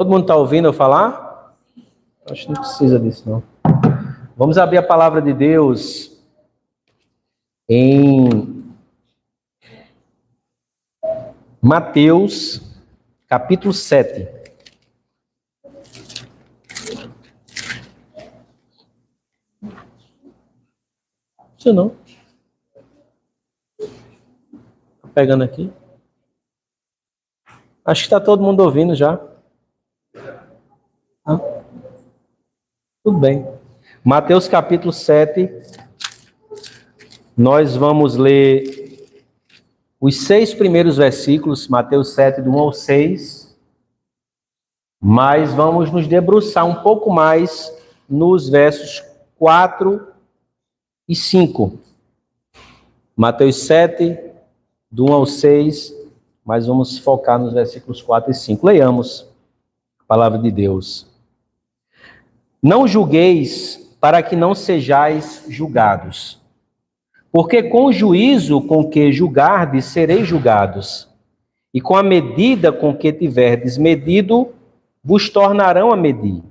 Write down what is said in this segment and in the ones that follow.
Todo mundo está ouvindo eu falar? Acho que não precisa disso, não. Vamos abrir a palavra de Deus em Mateus, capítulo 7. Isso não. Tá pegando aqui. Acho que está todo mundo ouvindo já. Ah, tudo bem. Mateus capítulo 7. Nós vamos ler os 6 primeiros versículos, Mateus 7, do 1 ao 6. Mas vamos nos debruçar um pouco mais nos versos 4 e 5. Mateus 7, do 1 ao 6, mas vamos focar nos versículos 4 e 5. Leiamos a palavra de Deus. Não julgueis para que não sejais julgados, porque com o juízo com que julgardes sereis julgados, e com a medida com que tiverdes medido, vos tornarão a medir.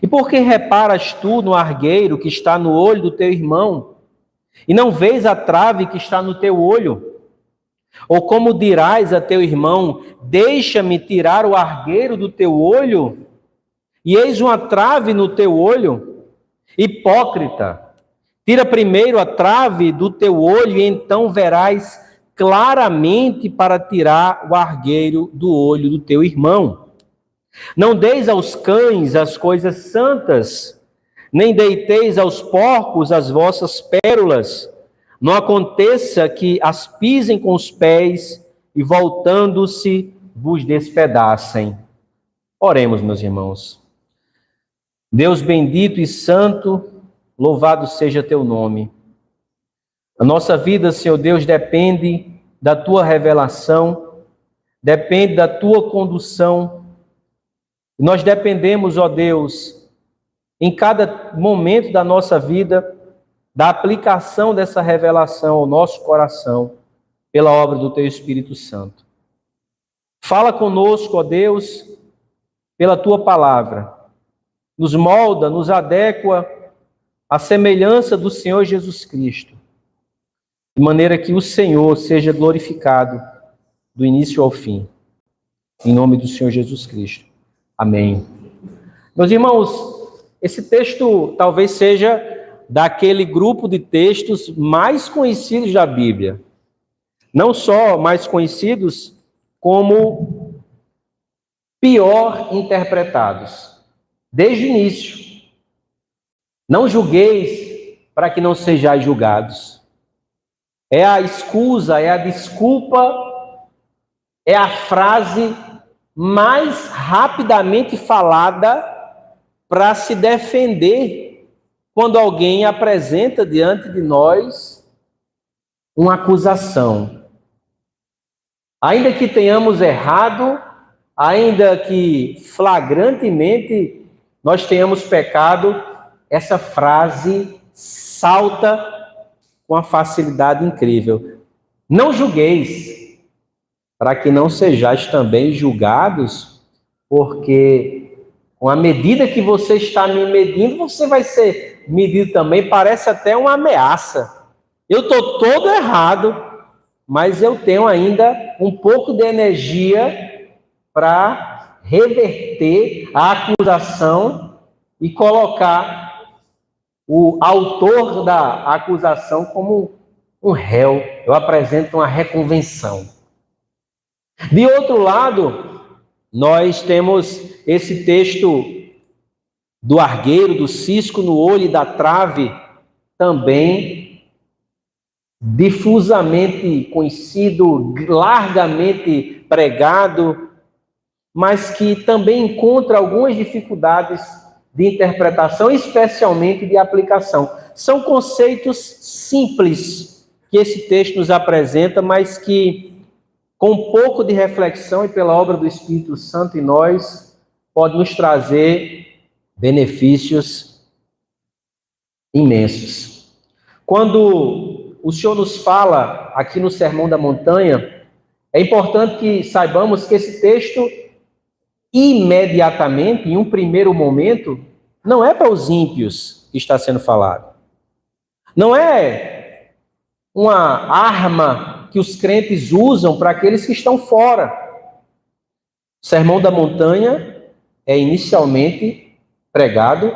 E por que reparas tu no argueiro que está no olho do teu irmão, e não vês a trave que está no teu olho? Ou como dirás a teu irmão, deixa-me tirar o argueiro do teu olho, e eis uma trave no teu olho? Hipócrita, tira primeiro a trave do teu olho, e então verás claramente para tirar o argueiro do olho do teu irmão. Não deis aos cães as coisas santas, nem deiteis aos porcos as vossas pérolas. Não aconteça que as pisem com os pés e, voltando-se, vos despedacem. Oremos, meus irmãos. Deus bendito e santo, louvado seja teu nome. A nossa vida, Senhor Deus, depende da tua revelação, depende da tua condução. Nós dependemos, ó Deus, em cada momento da nossa vida, da aplicação dessa revelação ao nosso coração, pela obra do teu Espírito Santo. Fala conosco, ó Deus, pela tua palavra. Nos molda, nos adequa à semelhança do Senhor Jesus Cristo, de maneira que o Senhor seja glorificado do início ao fim. Em nome do Senhor Jesus Cristo. Amém. Meus irmãos, esse texto talvez seja daquele grupo de textos mais conhecidos da Bíblia. Não só mais conhecidos, como pior interpretados. Desde o início. Não julgueis para que não sejais julgados. É a escusa, é a desculpa, é a frase mais rapidamente falada para se defender quando alguém apresenta diante de nós uma acusação. Ainda que tenhamos errado, ainda que flagrantemente nós tenhamos pecado, essa frase salta com uma facilidade incrível. Não julgueis, para que não sejais também julgados, porque com a medida que você está me medindo, você vai ser medido também. Parece até uma ameaça. Eu estou todo errado, mas eu tenho ainda um pouco de energia para reverter a acusação e colocar o autor da acusação como um réu. Eu apresento uma reconvenção. De outro lado, nós temos esse texto do argueiro, do cisco no olho e da trave, também difusamente conhecido, largamente pregado, mas que também encontra algumas dificuldades de interpretação, especialmente de aplicação. São conceitos simples que esse texto nos apresenta, mas que, com um pouco de reflexão e pela obra do Espírito Santo em nós, pode nos trazer benefícios imensos. Quando o Senhor nos fala aqui no Sermão da Montanha, é importante que saibamos que esse texto imediatamente, em um primeiro momento, não é para os ímpios que está sendo falado. Não é uma arma que os crentes usam para aqueles que estão fora. O Sermão da Montanha é inicialmente pregado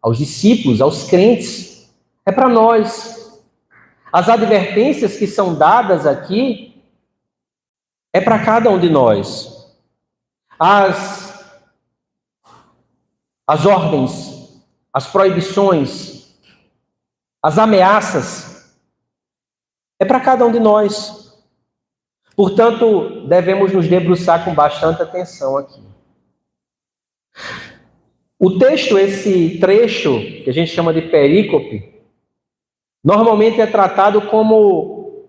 aos discípulos, aos crentes. É para nós. As advertências que são dadas aqui é para cada um de nós. As ordens, as proibições, as ameaças, é para cada um de nós. Portanto, devemos nos debruçar com bastante atenção aqui. O texto, esse trecho, que a gente chama de perícope, normalmente é tratado como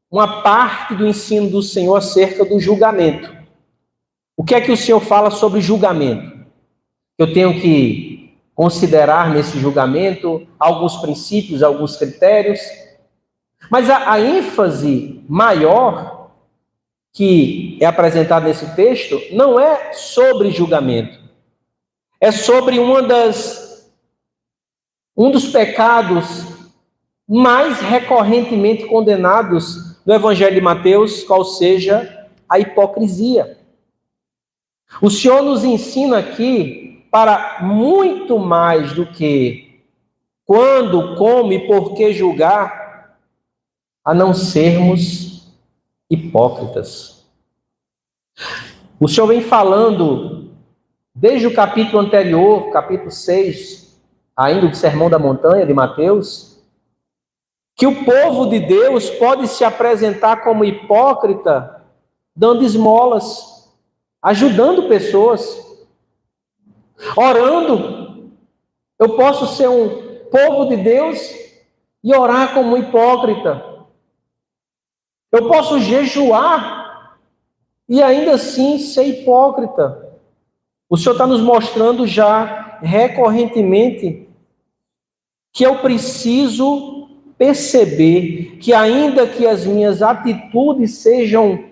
uma parte do ensino do Senhor acerca do julgamento. O que é que o Senhor fala sobre julgamento? Eu tenho que considerar nesse julgamento alguns princípios, alguns critérios, mas a ênfase maior que é apresentada nesse texto não é sobre julgamento, é sobre um dos pecados mais recorrentemente condenados no Evangelho de Mateus, qual seja a hipocrisia. O Senhor nos ensina aqui para muito mais do que quando, como e por que julgar, a não sermos hipócritas. O Senhor vem falando, desde o capítulo anterior, capítulo 6, ainda do Sermão da Montanha de Mateus, que o povo de Deus pode se apresentar como hipócrita, dando esmolas, ajudando pessoas, orando. Eu posso ser um povo de Deus e orar como um hipócrita. Eu posso jejuar e ainda assim ser hipócrita. O Senhor está nos mostrando já recorrentemente que eu preciso perceber que ainda que as minhas atitudes sejam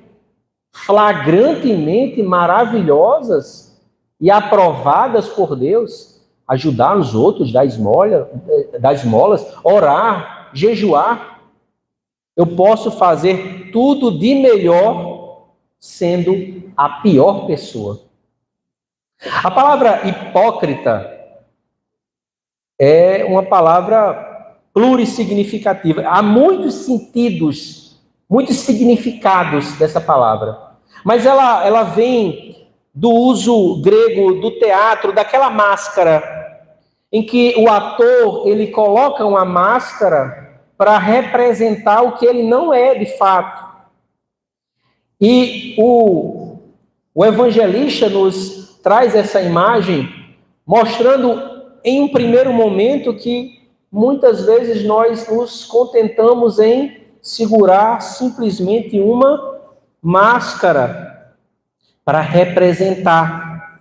flagrantemente maravilhosas e aprovadas por Deus, ajudar os outros, dar esmolas, orar, jejuar, eu posso fazer tudo de melhor sendo a pior pessoa. A palavra hipócrita é uma palavra plurissignificativa. Há muitos sentidos, muitos significados dessa palavra. Mas ela vem do uso grego do teatro, daquela máscara, em que o ator ele coloca uma máscara para representar o que ele não é de fato. E o evangelista nos traz essa imagem, mostrando em um primeiro momento que muitas vezes nós nos contentamos em segurar simplesmente uma máscara para representar,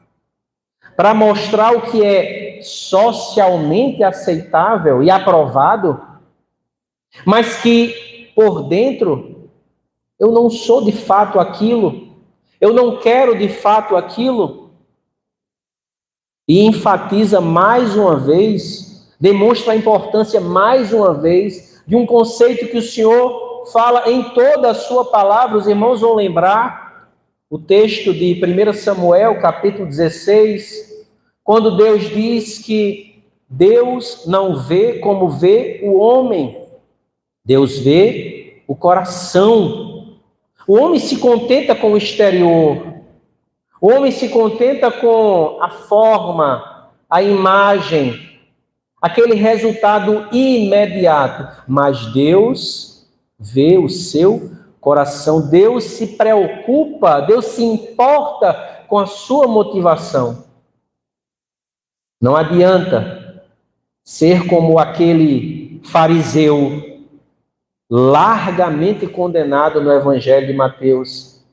para mostrar o que é socialmente aceitável e aprovado, mas que por dentro eu não sou de fato aquilo, eu não quero de fato aquilo. E enfatiza mais uma vez, demonstra a importância mais uma vez de um conceito que o Senhor fala em toda a sua palavra. Os irmãos vão lembrar o texto de 1 Samuel, capítulo 16, quando Deus diz que Deus não vê como vê o homem, Deus vê o coração. O homem se contenta com o exterior, o homem se contenta com a forma, a imagem, aquele resultado imediato. Mas Deus vê o seu coração, Deus se preocupa, Deus se importa com a sua motivação. Não adianta ser como aquele fariseu largamente condenado no Evangelho de Mateus,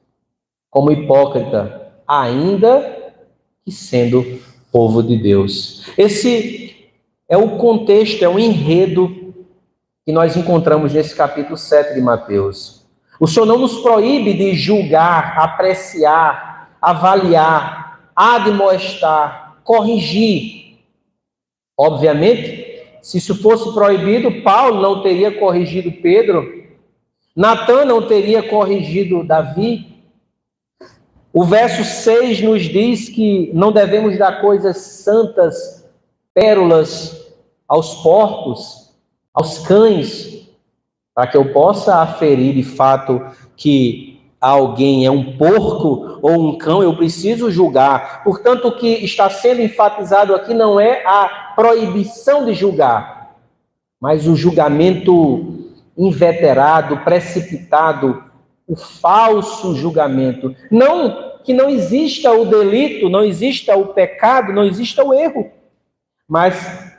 como hipócrita, ainda que sendo povo de Deus. Esse é o contexto, é o enredo que nós encontramos nesse capítulo 7 de Mateus. O Senhor não nos proíbe de julgar, apreciar, avaliar admoestar, corrigir. Obviamente, se isso fosse proibido, Paulo não teria corrigido Pedro, Natan não teria corrigido Davi. O verso 6 nos diz que não devemos dar coisas santas, pérolas aos porcos, aos cães, para que eu possa aferir de fato que alguém é um porco ou um cão, eu preciso julgar. Portanto, o que está sendo enfatizado aqui não é a proibição de julgar, mas o julgamento inveterado, precipitado, o falso julgamento. Não que não exista o delito, não exista o pecado, não exista o erro, mas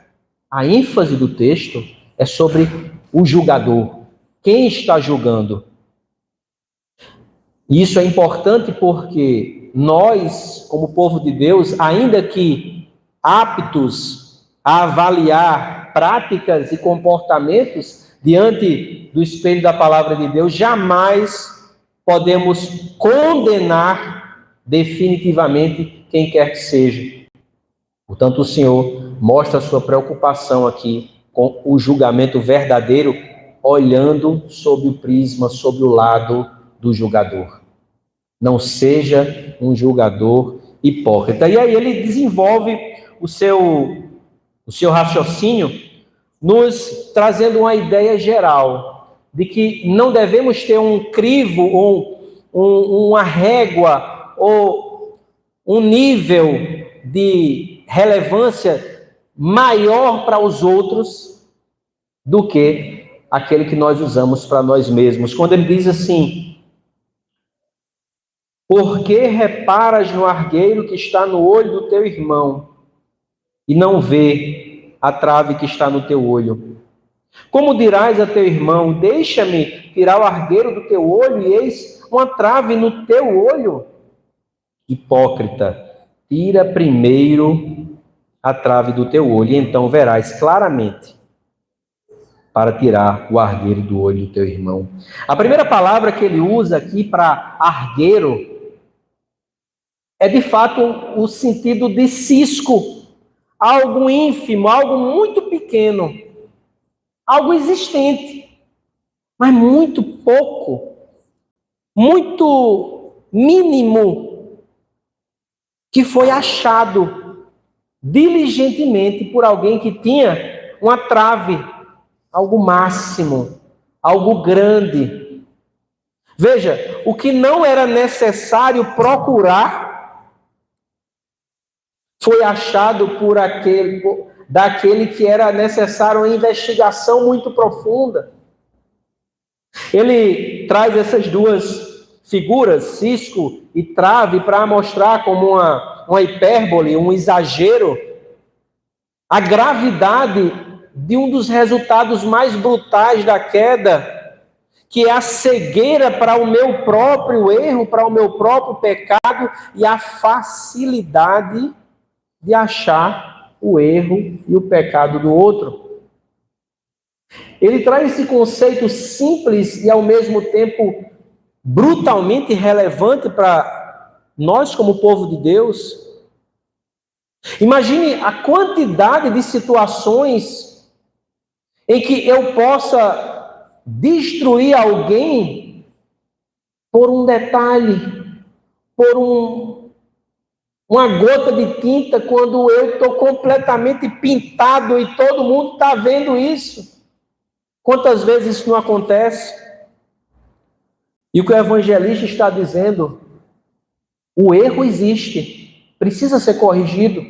a ênfase do texto é sobre o julgador. Quem está julgando? Isso é importante porque nós, como povo de Deus, ainda que aptos a avaliar práticas e comportamentos diante do espelho da palavra de Deus, jamais podemos condenar definitivamente quem quer que seja. Portanto, o Senhor mostra a sua preocupação aqui com o julgamento verdadeiro, olhando sob o prisma, sob o lado do julgador. Não seja um julgador hipócrita. E aí ele desenvolve o seu raciocínio, nos trazendo uma ideia geral de que não devemos ter um crivo ou uma régua ou um nível de relevância maior para os outros do que aquele que nós usamos para nós mesmos. Quando ele diz assim: por que reparas no argueiro que está no olho do teu irmão e não vê a trave que está no teu olho? Como dirás a teu irmão: deixa-me tirar o argueiro do teu olho, e eis uma trave no teu olho? Hipócrita, tira primeiro a trave do teu olho, e então verás claramente para tirar o argueiro do olho do teu irmão. A primeira palavra que ele usa aqui para argueiro é de fato o sentido de cisco, algo ínfimo, algo muito pequeno, algo existente, mas muito pouco, muito mínimo, que foi achado diligentemente por alguém que tinha uma trave, algo máximo, algo grande. Veja, o que não era necessário procurar foi achado por daquele que era necessário uma investigação muito profunda. Ele traz essas duas figuras, cisco e trave, para mostrar como uma hipérbole, um exagero, a gravidade de um dos resultados mais brutais da queda, que é a cegueira para o meu próprio erro, para o meu próprio pecado, e a facilidade de achar o erro e o pecado do outro. Ele traz esse conceito simples e ao mesmo tempo brutalmente relevante para nós como povo de Deus. Imagine a quantidade de situações em que eu possa destruir alguém por um detalhe, por uma gota de tinta, quando eu estou completamente pintado e todo mundo está vendo isso. Quantas vezes isso não acontece? E o que o evangelista está dizendo, o erro existe, precisa ser corrigido,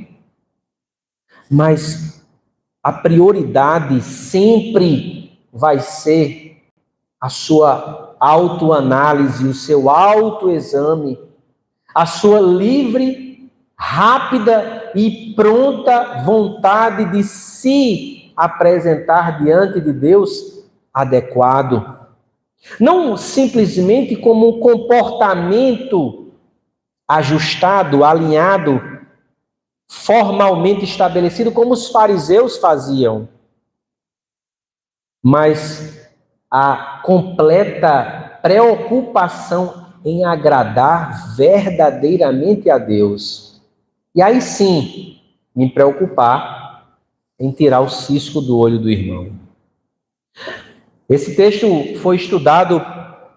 mas a prioridade sempre vai ser a sua autoanálise, o seu autoexame, a sua livre, rápida e pronta vontade de se apresentar diante de Deus adequado. Não simplesmente como um comportamento ajustado, alinhado, formalmente estabelecido, como os fariseus faziam, mas a completa preocupação em agradar verdadeiramente a Deus. E aí sim, me preocupar em tirar o cisco do olho do irmão. Esse texto foi estudado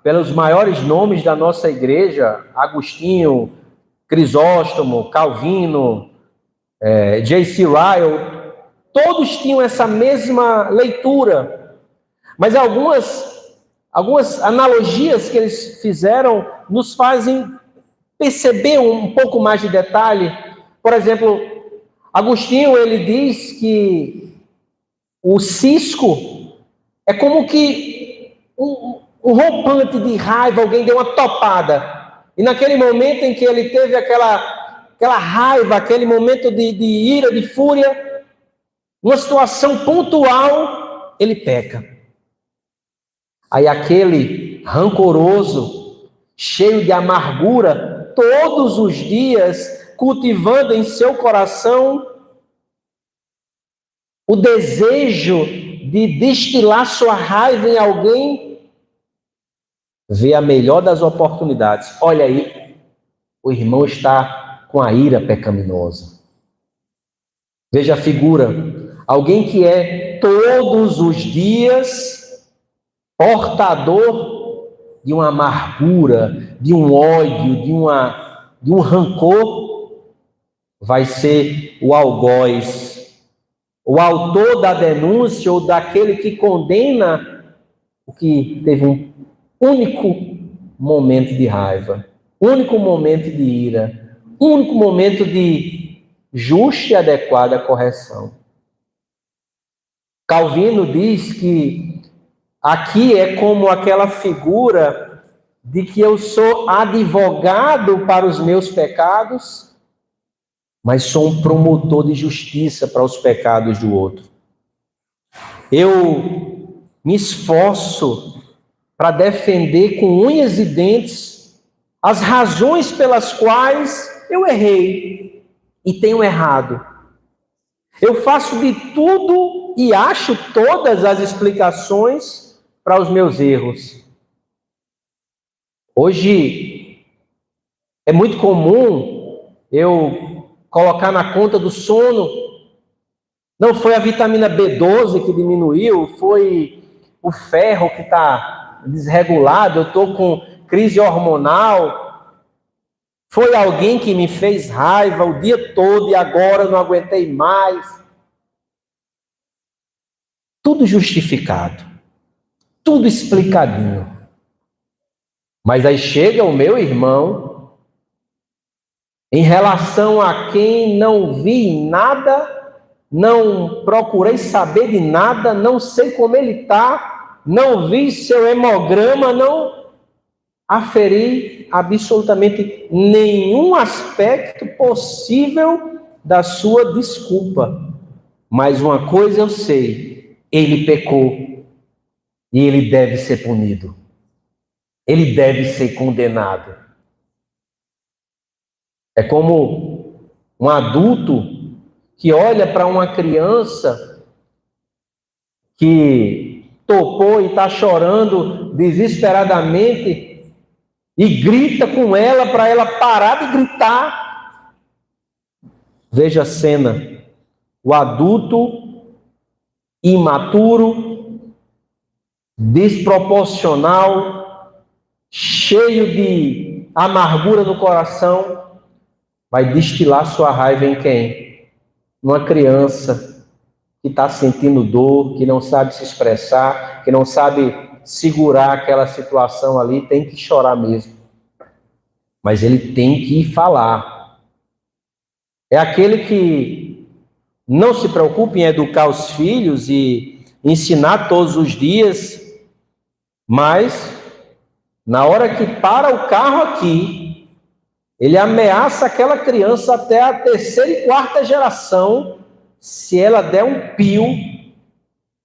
pelos maiores nomes da nossa igreja: Agostinho, Crisóstomo, Calvino, J.C. Ryle. Todos tinham essa mesma leitura, mas algumas analogias que eles fizeram nos fazem perceber um pouco mais de detalhe. Por exemplo, Agostinho, ele diz que o cisco é como que um rompante de raiva, alguém deu uma topada. E naquele momento em que ele teve aquela raiva, aquele momento de ira, de fúria, uma situação pontual, ele peca. Aí aquele rancoroso, cheio de amargura, todos os dias, cultivando em seu coração o desejo de destilar sua raiva em alguém, vê a melhor das oportunidades. Olha aí, o irmão está com a ira pecaminosa. Veja a figura. Alguém que é todos os dias portador de uma amargura, de um ódio, de um rancor, vai ser o algoz, o autor da denúncia ou daquele que condena o que teve um único momento de raiva, único momento de ira, único momento de justa e adequada correção. Calvino diz que aqui é como aquela figura de que eu sou advogado para os meus pecados, mas sou um promotor de justiça para os pecados do outro. Eu me esforço para defender com unhas e dentes as razões pelas quais eu errei e tenho errado. Eu faço de tudo e acho todas as explicações para os meus erros. Hoje é muito comum eu colocar na conta do sono, não foi a vitamina B12 que diminuiu, foi o ferro que está desregulado, eu estou com crise hormonal, foi alguém que me fez raiva o dia todo e agora eu não aguentei mais. Tudo justificado, tudo explicadinho. Mas aí chega o meu irmão, em relação a quem não vi nada, não procurei saber de nada, não sei como ele está, não vi seu hemograma, não aferi absolutamente nenhum aspecto possível da sua desculpa. Mas uma coisa eu sei, ele pecou e ele deve ser punido. Ele deve ser condenado. É como um adulto que olha para uma criança que topou e está chorando desesperadamente e grita com ela para ela parar de gritar. Veja a cena. O adulto imaturo, desproporcional, cheio de amargura no coração, vai destilar sua raiva em quem? Uma criança que está sentindo dor, que não sabe se expressar, que não sabe segurar aquela situação ali, tem que chorar mesmo. Mas ele tem que falar. É aquele que não se preocupa em educar os filhos e ensinar todos os dias, mas na hora que para o carro aqui, ele ameaça aquela criança até a terceira e quarta geração. Se ela der um pio,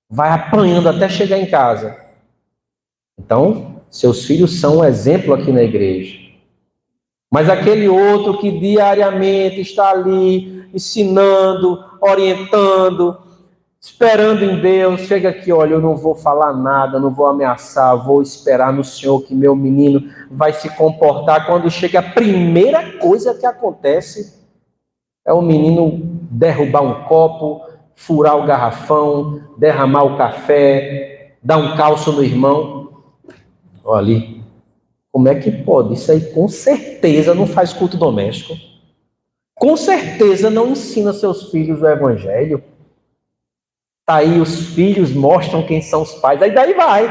vai apanhando até chegar em casa. Então, seus filhos são um exemplo aqui na igreja. Mas aquele outro que diariamente está ali ensinando, orientando, esperando em Deus, chega aqui, olha, eu não vou falar nada, não vou ameaçar, vou esperar no Senhor que meu menino vai se comportar. Quando chega a primeira coisa que acontece, É o menino derrubar um copo, furar o garrafão, derramar o café, dar um calço no irmão. Olha ali, como é que pode? Isso aí com certeza não faz culto doméstico. Com certeza não ensina seus filhos o evangelho. Tá aí, os filhos mostram quem são os pais. Aí daí vai.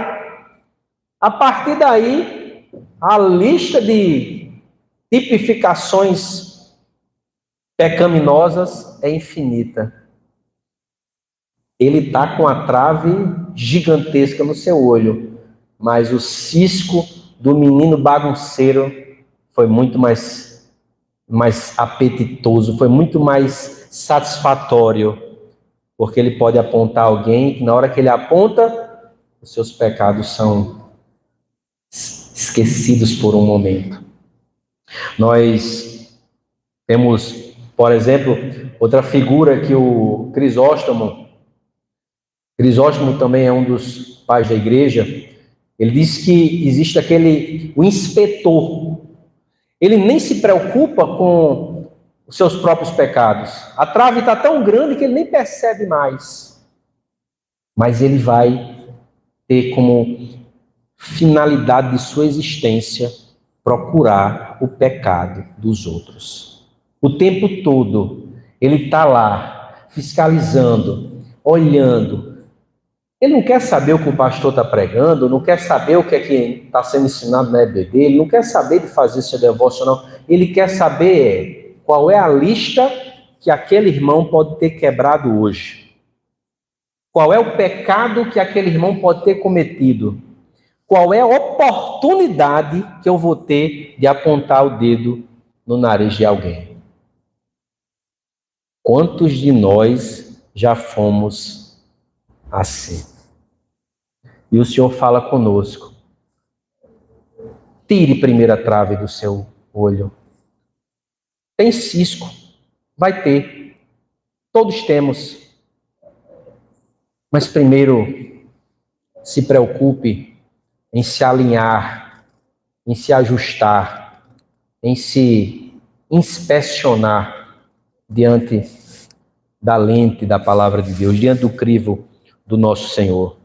A partir daí, a lista de tipificações pecaminosas é infinita. Ele está com a trave gigantesca no seu olho, mas o cisco do menino bagunceiro foi muito mais apetitoso, foi muito mais satisfatório, porque ele pode apontar alguém que na hora que ele aponta, os seus pecados são esquecidos por um momento. Nós temos, por exemplo, outra figura que o Crisóstomo também é um dos pais da igreja. Ele diz que existe o inspetor. Ele nem se preocupa com os seus próprios pecados. A trave está tão grande que ele nem percebe mais. Mas ele vai ter como finalidade de sua existência procurar o pecado dos outros. O tempo todo ele está lá, fiscalizando, olhando. Ele não quer saber o que o pastor está pregando, não quer saber o que é que está sendo ensinado na EBD, ele não quer saber de fazer seu devocional, ele quer saber qual é a lista que aquele irmão pode ter quebrado hoje. Qual é o pecado que aquele irmão pode ter cometido? Qual é a oportunidade que eu vou ter de apontar o dedo no nariz de alguém? Quantos de nós já fomos assim? E o Senhor fala conosco. Tire primeiro a trave do seu olho. Tem cisco. Vai ter. Todos temos. Mas primeiro, se preocupe em se alinhar, em se ajustar, em se inspecionar diante da lente da palavra de Deus, diante do crivo do nosso Senhor.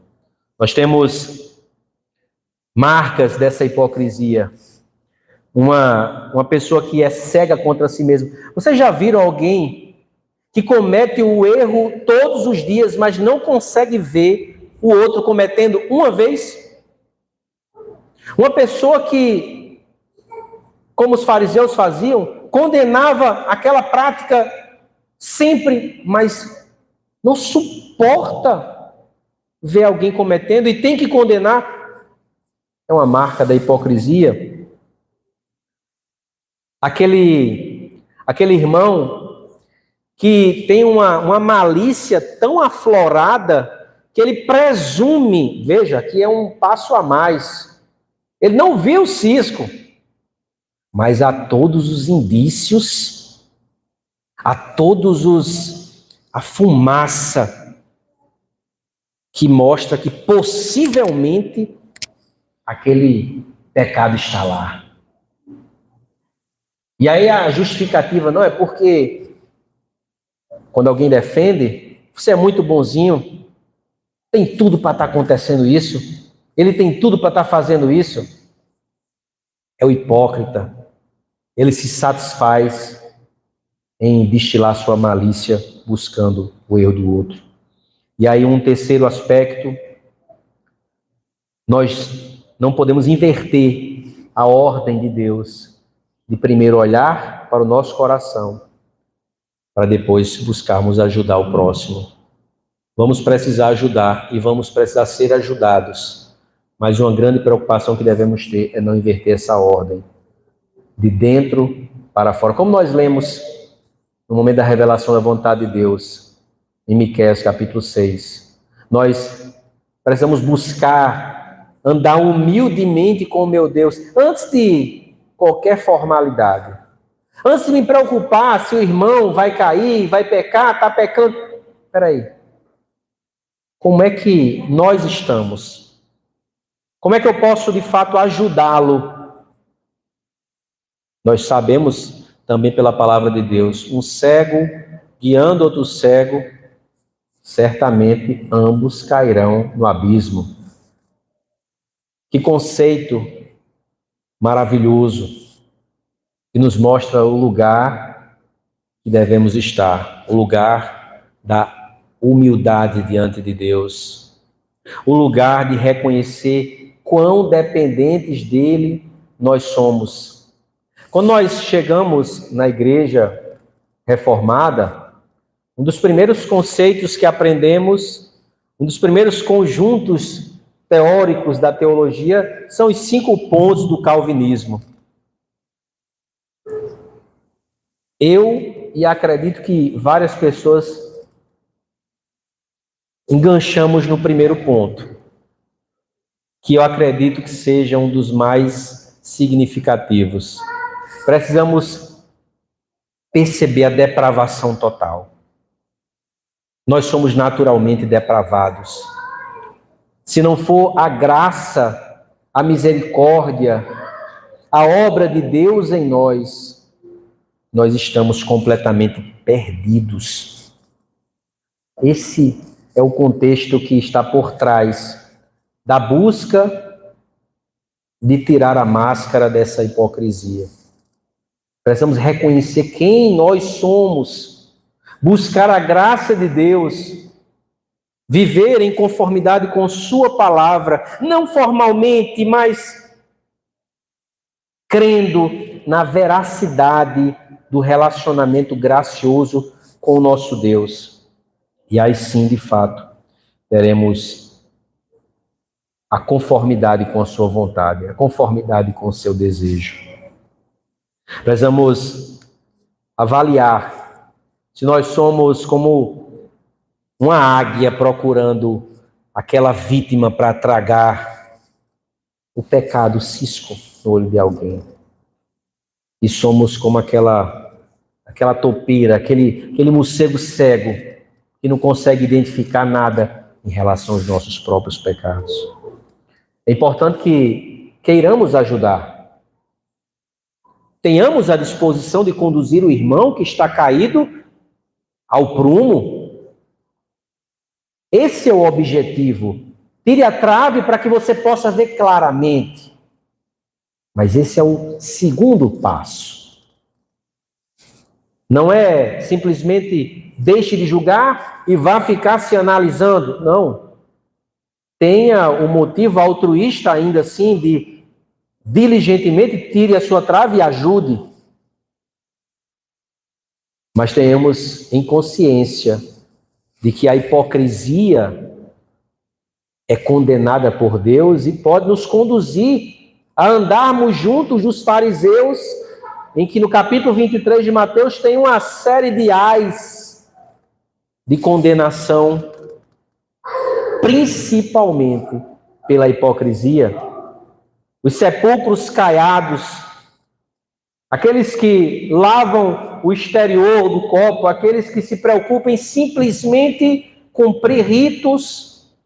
Nós temos marcas dessa hipocrisia. Uma pessoa que é cega contra si mesma. Vocês já viram alguém que comete o erro todos os dias, mas não consegue ver o outro cometendo uma vez? Uma pessoa que, como os fariseus faziam, condenava aquela prática sempre, mas não suporta ver alguém cometendo e tem que condenar. É uma marca da hipocrisia. Aquele irmão que tem uma malícia tão aflorada que ele presume, veja, que é um passo a mais. Ele não viu o cisco, mas há todos os indícios, a fumaça que mostra que possivelmente aquele pecado está lá. E aí a justificativa não é porque quando alguém defende, você é muito bonzinho, tem tudo para estar acontecendo isso, ele tem tudo para estar fazendo isso. É o hipócrita. Ele se satisfaz em destilar sua malícia buscando o erro do outro. E aí um terceiro aspecto, nós não podemos inverter a ordem de Deus, de primeiro olhar para o nosso coração, para depois buscarmos ajudar o próximo. Vamos precisar ajudar e vamos precisar ser ajudados, mas uma grande preocupação que devemos ter é não inverter essa ordem, de dentro para fora. Como nós lemos no momento da revelação da vontade de Deus, em Miqueias capítulo 6, nós precisamos buscar andar humildemente com o meu Deus, antes de qualquer formalidade. Antes de me preocupar se o irmão vai cair, vai pecar, está pecando. Espera aí. Como é que nós estamos? Como é que eu posso, de fato, ajudá-lo? Nós sabemos também pela palavra de Deus. Um cego guiando outro cego, certamente ambos cairão no abismo. Que conceito maravilhoso, que nos mostra o lugar que devemos estar, o lugar da humildade diante de Deus, o lugar de reconhecer quão dependentes dele nós somos. Quando nós chegamos na igreja reformada, um dos primeiros conceitos que aprendemos, um dos primeiros conjuntos teóricos da teologia são os 5 pontos do calvinismo. Eu, e acredito que várias pessoas, enganchamos no primeiro ponto, que eu acredito que seja um dos mais significativos. Precisamos perceber a depravação total. Nós somos naturalmente depravados. Se não for a graça, a misericórdia, a obra de Deus em nós, nós estamos completamente perdidos. Esse é o contexto que está por trás da busca de tirar a máscara dessa hipocrisia. Precisamos reconhecer quem nós somos, buscar a graça de Deus, viver em conformidade com sua palavra, não formalmente, mas crendo na veracidade do relacionamento gracioso com o nosso Deus. E aí sim, de fato, teremos a conformidade com a sua vontade, a conformidade com o seu desejo. Precisamos avaliar se nós somos como uma águia procurando aquela vítima para tragar o pecado cisco no olho de alguém. E somos como aquela topeira, aquele morcego cego que não consegue identificar nada em relação aos nossos próprios pecados. É importante que queiramos ajudar. Tenhamos a disposição de conduzir o irmão que está caído ao prumo. Esse é o objetivo. Tire a trave para que você possa ver claramente. Mas esse é o segundo passo. Não é simplesmente deixe de julgar e vá ficar se analisando. Não. Tenha o motivo altruísta ainda assim de diligentemente tire a sua trave e ajude. Mas tenhamos em consciência de que a hipocrisia é condenada por Deus e pode nos conduzir a andarmos juntos dos fariseus, em que no capítulo 23 de Mateus tem uma série de ais de condenação, principalmente pela hipocrisia. Os sepulcros caiados, aqueles que lavam o exterior do corpo, aqueles que se preocupam em simplesmente cumprir ritos,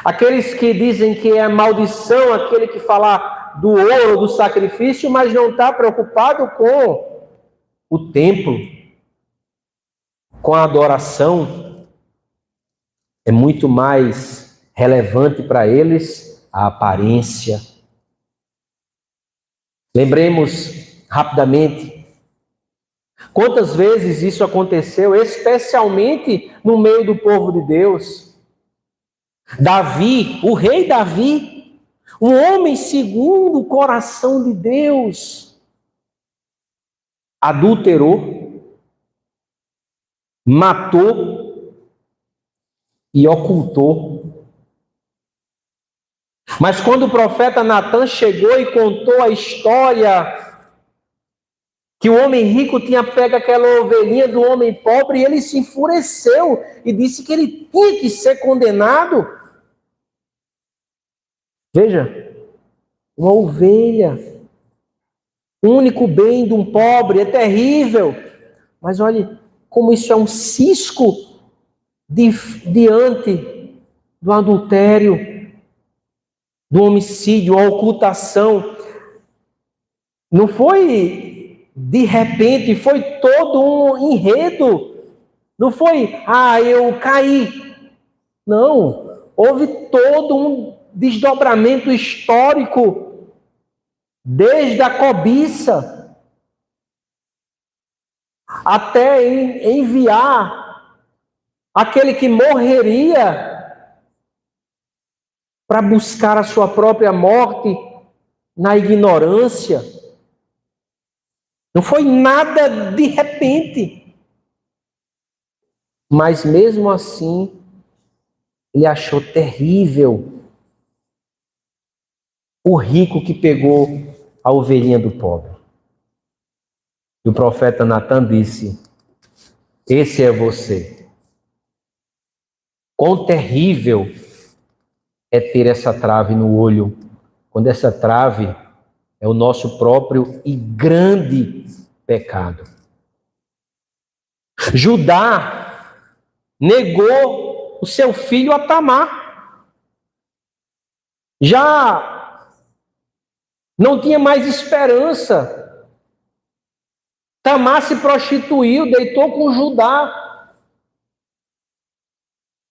aqueles que dizem que é maldição, aquele que fala do ouro, do sacrifício, mas não está preocupado com o templo, com a adoração. É muito mais relevante para eles a aparência. Lembremos rapidamente quantas vezes isso aconteceu, especialmente no meio do povo de Deus. Davi, o rei Davi, um homem segundo o coração de Deus, adulterou, matou e ocultou. Mas quando o profeta Natan chegou e contou a história que o homem rico tinha pego aquela ovelhinha do homem pobre, ele se enfureceu e disse que ele tinha que ser condenado. Veja, uma ovelha, o único bem de um pobre, é terrível. Mas olhe como isso é um cisco diante do adultério, do homicídio, a ocultação. Não foi de repente, foi todo um enredo. Não foi, eu caí. Não, houve todo um desdobramento histórico, desde a cobiça, até enviar aquele que morreria para buscar a sua própria morte na ignorância. Não foi nada de repente. Mas mesmo assim, ele achou terrível o rico que pegou a ovelhinha do pobre. E o profeta Natan disse: esse é você. Quão terrível é ter essa trave no olho, quando essa trave é o nosso próprio e grande pecado. Judá negou o seu filho a Tamar. Já não tinha mais esperança. Tamar se prostituiu, deitou com Judá.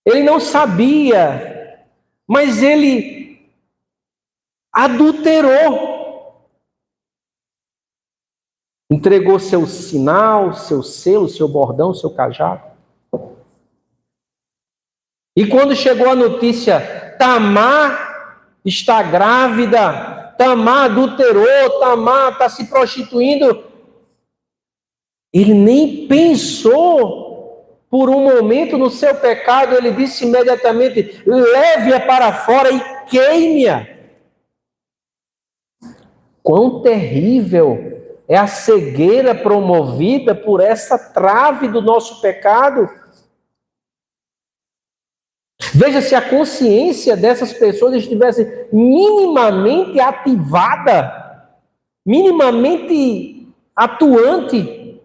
Ele não sabia, mas ele adulterou. Entregou seu sinal, seu selo, seu bordão, seu cajado. E quando chegou a notícia, Tamar está grávida, Tamar adulterou, Tamar está se prostituindo, ele nem pensou por um momento no seu pecado, ele disse imediatamente: leve-a para fora e queime-a. Quão terrível é a cegueira promovida por essa trave do nosso pecado. Veja, se a consciência dessas pessoas estivesse minimamente ativada, minimamente atuante,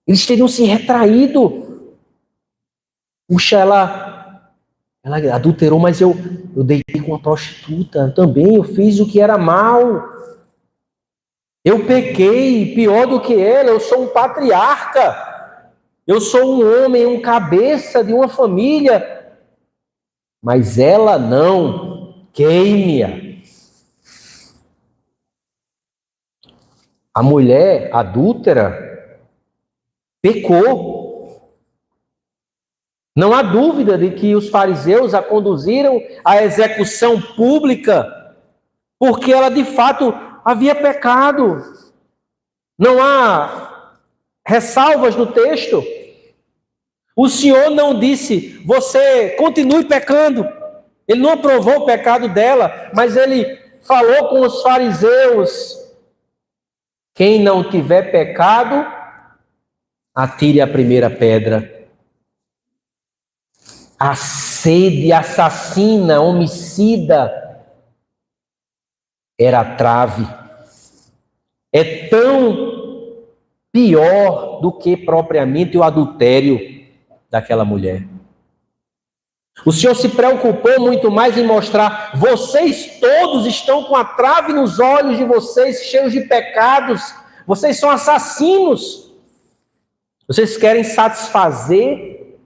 eles teriam se retraído. Puxa, ela adulterou, mas eu deitei com uma prostituta também, eu fiz o que era mal. Eu pequei, pior do que ela, eu sou um patriarca. Eu sou um homem, um cabeça de uma família. Mas ela não, queime-a. A mulher adúltera pecou. Não há dúvida de que os fariseus a conduziram à execução pública, porque ela de fato havia pecado. Não há ressalvas no texto. O Senhor não disse, você continue pecando. Ele não aprovou o pecado dela, mas ele falou com os fariseus: quem não tiver pecado, atire a primeira pedra. A sede assassina, homicida, era a trave. É tão pior do que propriamente o adultério daquela mulher. O Senhor se preocupou muito mais em mostrar: vocês todos estão com a trave nos olhos de vocês, cheios de pecados, vocês são assassinos, vocês querem satisfazer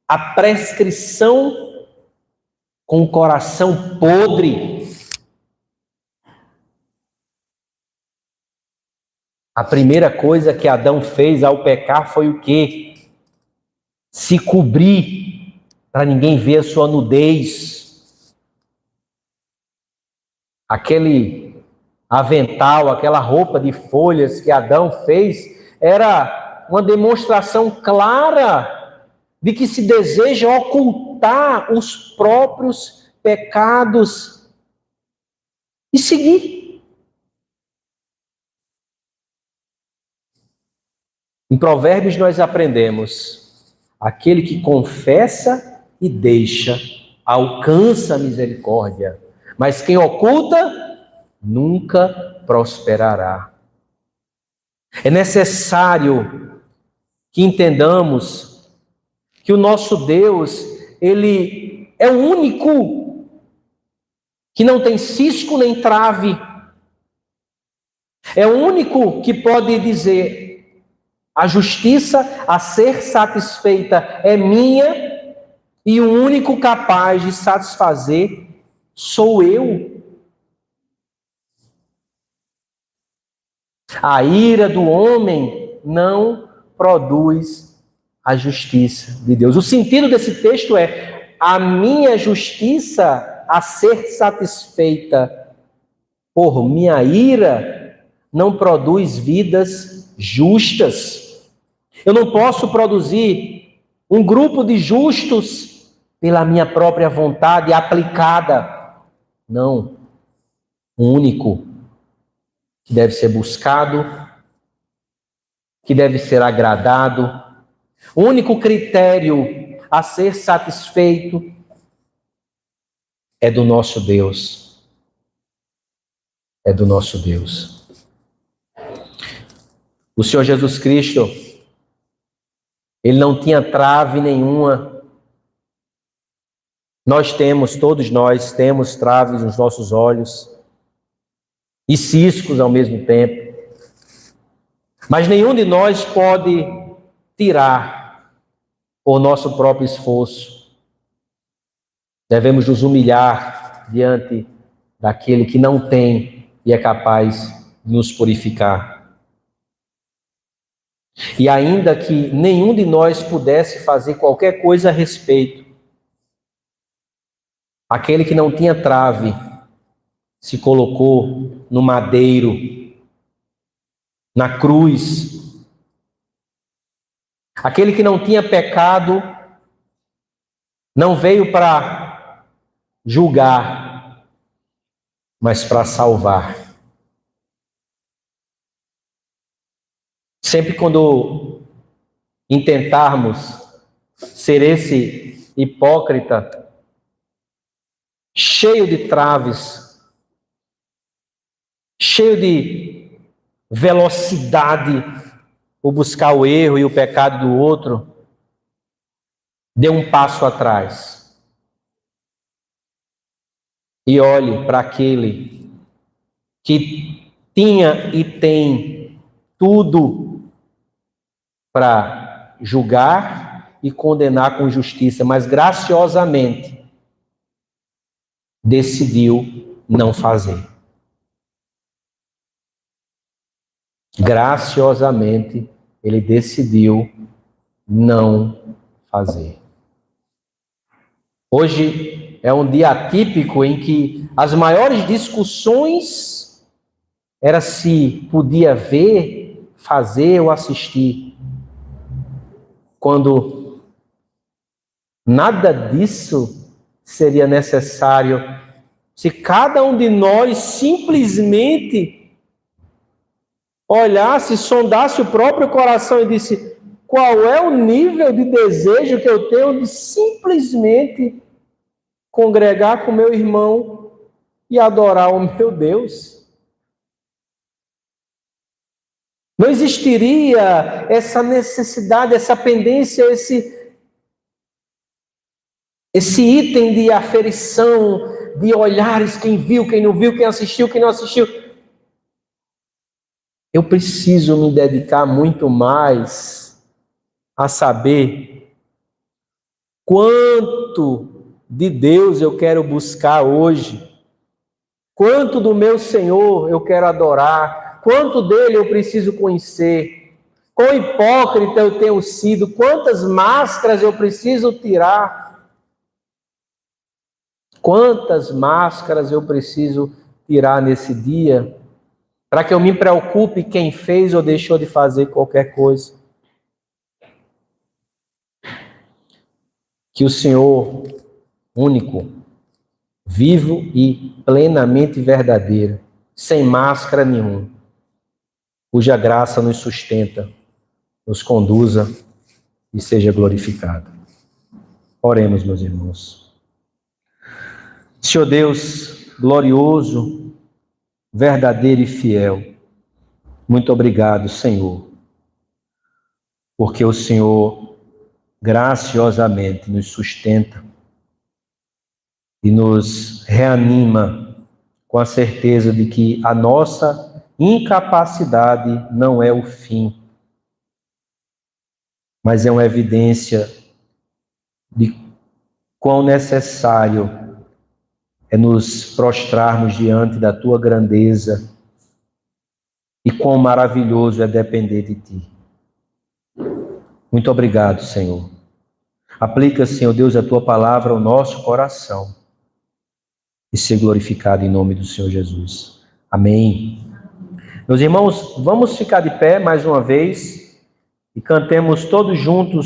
a prescrição com o coração podre. A primeira coisa que Adão fez ao pecar foi o quê? Se cobrir, para ninguém ver a sua nudez. Aquele avental, aquela roupa de folhas que Adão fez, era uma demonstração clara de que se deseja ocultar os próprios pecados e seguir. Em Provérbios nós aprendemos: aquele que confessa e deixa, alcança a misericórdia, mas quem oculta, nunca prosperará. É necessário que entendamos que o nosso Deus, Ele é o único que não tem cisco nem trave. É o único que pode dizer: a justiça a ser satisfeita é minha, e o único capaz de satisfazer sou eu. A ira do homem não produz a justiça de Deus. O sentido desse texto é: a minha justiça a ser satisfeita por minha ira não produz vidas justas. Eu não posso produzir um grupo de justos pela minha própria vontade aplicada. Não. O único que deve ser buscado, que deve ser agradado, o único critério a ser satisfeito é do nosso Deus. É do nosso Deus. O Senhor Jesus Cristo, ele não tinha trave nenhuma. Todos nós temos traves nos nossos olhos e ciscos ao mesmo tempo. Mas nenhum de nós pode tirar por nosso próprio esforço. Devemos nos humilhar diante daquele que não tem e é capaz de nos purificar. E ainda que nenhum de nós pudesse fazer qualquer coisa a respeito, aquele que não tinha trave se colocou no madeiro, na cruz. Aquele que não tinha pecado não veio para julgar, mas para salvar. Sempre quando intentarmos ser esse hipócrita, cheio de traves, cheio de velocidade por buscar o erro e o pecado do outro, dê um passo atrás e olhe para aquele que tinha e tem tudo para julgar e condenar com justiça, mas graciosamente decidiu não fazer. Graciosamente, ele decidiu não fazer. Hoje é um dia atípico em que as maiores discussões era se podia ver, fazer ou assistir, quando nada disso seria necessário se cada um de nós simplesmente olhasse, sondasse o próprio coração e disse: qual é o nível de desejo que eu tenho de simplesmente congregar com meu irmão e adorar o meu Deus? Não existiria essa necessidade, essa pendência, esse item de aferição, de olhares, quem viu, quem não viu, quem assistiu, quem não assistiu. Eu preciso me dedicar muito mais a saber quanto de Deus eu quero buscar hoje, quanto do meu Senhor eu quero adorar, quanto dele eu preciso conhecer, quão hipócrita eu tenho sido, quantas máscaras eu preciso tirar, quantas máscaras eu preciso tirar nesse dia, para que eu me preocupe quem fez ou deixou de fazer qualquer coisa. Que o Senhor único, vivo e plenamente verdadeiro, sem máscara nenhuma, cuja graça nos sustenta, nos conduza e seja glorificado. Oremos, meus irmãos. Senhor Deus glorioso, verdadeiro e fiel, muito obrigado, Senhor, porque o Senhor graciosamente nos sustenta e nos reanima com a certeza de que a nossa incapacidade não é o fim, mas é uma evidência de quão necessário é nos prostrarmos diante da tua grandeza e quão maravilhoso é depender de ti. Muito obrigado, Senhor. Aplica, Senhor Deus, a tua palavra ao nosso coração e ser glorificado em nome do Senhor Jesus. Amém. Meus irmãos, vamos ficar de pé mais uma vez e cantemos todos juntos